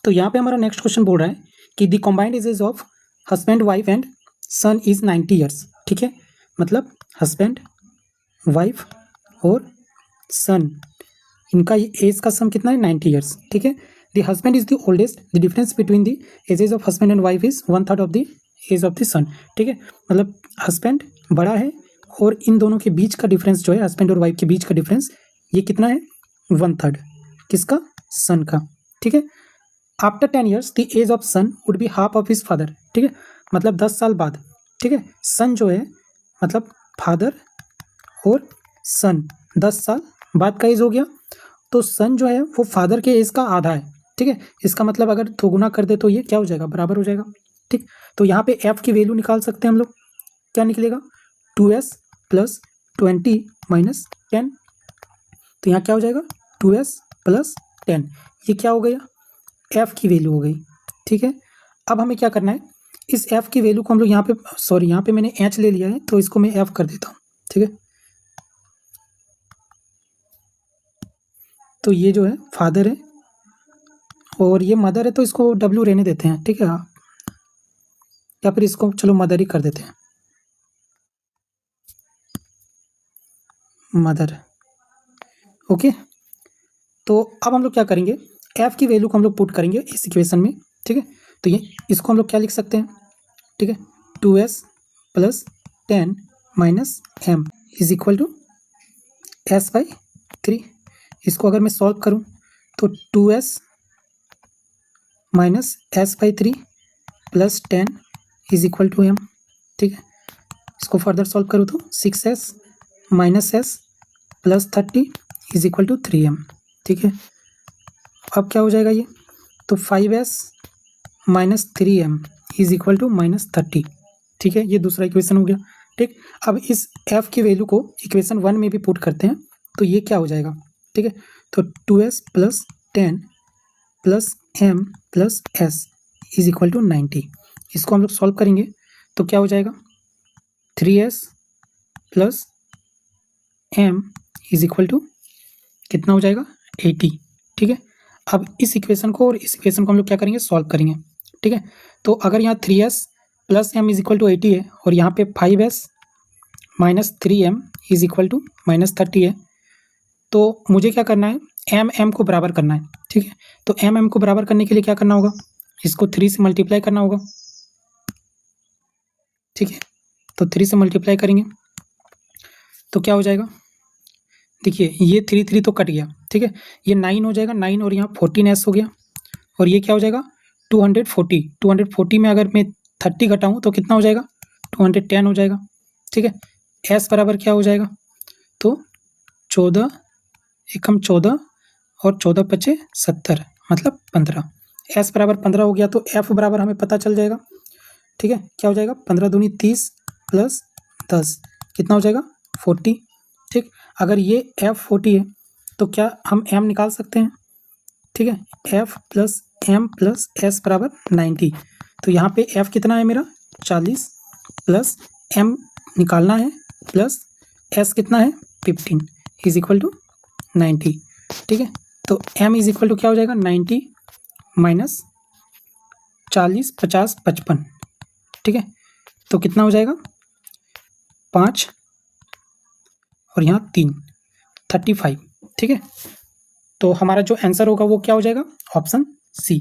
तो यहाँ पे हमारा नेक्स्ट क्वेश्चन बोल रहा है कि the combined ages of husband wife and son is 90 years. ठीक है, मतलब हस्बैंड वाइफ और सन, इनका एज का सम कितना है 90 ईयर्स। ठीक है, the husband is the oldest, the difference between the ages of husband and wife is 1/3 of the age of the son. ठीक है, मतलब हस्बैंड बड़ा है और इन दोनों के बीच का डिफरेंस जो है, हस्बैंड और वाइफ के बीच का डिफरेंस, ये कितना है 1/3 किसका, सन का। ठीक है, after 10 years the age of son would be half of his father. ठीक है, मतलब 10 साल बाद, ठीक है, सन जो है मतलब फादर और सन 10 साल बाद का एज हो गया, तो सन जो है वो फादर के एज का आधा है। ठीक है, इसका मतलब अगर दोगुना कर दे तो ये क्या हो जाएगा, बराबर हो जाएगा। ठीक, तो यहाँ पे एफ की वैल्यू निकाल सकते हैं हम लोग, क्या निकलेगा 2s + 20 - 10। तो यहाँ क्या हो जाएगा 2s + 10, ये क्या हो गया, एफ की वैल्यू हो गई। ठीक है, अब हमें क्या करना है, इस एफ की वैल्यू को हम लोग यहाँ पे, सॉरी यहाँ पे मैंने एच ले लिया है तो इसको मैं एफ कर देता हूँ। ठीक है, तो ये जो है फादर है और ये मदर है, तो इसको डब्ल्यू रहने देते हैं। ठीक है, या फिर इसको चलो मदर ही कर देते हैं, मदर। ओके, तो अब हम लोग क्या करेंगे, एफ की वैल्यू को हम लोग पुट करेंगे इस इक्वेशन में। ठीक है, तो ये इसको हम लोग क्या लिख सकते हैं, ठीक है, 2s + 10 - m is equal to s/3। इसको अगर मैं सॉल्व करूं तो 2s - s/3 + 10 is equal to m। ठीक है, इसको फर्दर सॉल्व करूं तो 6s - s + 30 is equal to 3m। ठीक है, अब क्या हो जाएगा ये, तो 5s - 3m is equal to -30। ठीक है, ये दूसरा इक्वेशन हो गया। ठीक, अब इस f की वैल्यू को इक्वेशन 1 में भी पुट करते हैं तो ये क्या हो जाएगा। ठीक है, तो 2s + 10 + m + s is equal to 90। इसको हम लोग सॉल्व करेंगे तो क्या हो जाएगा 3s + m is equal to कितना हो जाएगा 80। ठीक है, अब इस इक्वेशन को और इस इक्वेशन को हम लोग क्या करेंगे, सॉल्व करेंगे। ठीक है, तो अगर यहाँ 3s + m is equal to 80 है और यहाँ पे 5s - 3m is equal to -30 है, तो मुझे क्या करना है, m को बराबर करना है। ठीक है, तो m को बराबर करने के लिए क्या करना होगा, इसको 3 से मल्टीप्लाई करना होगा। ठीक है, तो 3 से मल्टीप्लाई करेंगे तो क्या हो जाएगा, देखिए ये 3 तो कट गया। ठीक है, ये 9 हो जाएगा, 9 और यहाँ 14s हो गया, और ये क्या हो जाएगा 240 में अगर मैं 30 घटाऊँ तो कितना हो जाएगा 210 हो जाएगा। ठीक है, s बराबर क्या हो जाएगा, तो 14 एकम 14 और 14 × 5 = 70 मतलब 15। s बराबर 15 हो गया तो f बराबर हमें पता चल जाएगा। ठीक है, क्या हो जाएगा 15 दूनी 30 + 10 कितना हो जाएगा 40। ठीक, अगर ये f 40 है तो क्या हम m निकाल सकते हैं। ठीक है, f + m + s बराबर 90। तो यहाँ पे f कितना है मेरा 40 + m निकालना है प्लस s कितना है 15 इज इक्वल टू 90। ठीक है, तो m इज इक्वल टू क्या हो जाएगा 90 - 40 50 55। ठीक है, तो कितना हो जाएगा 5 और यहाँ 3 35। ठीक है, तो हमारा जो आंसर होगा वो क्या हो जाएगा, ऑप्शन सी।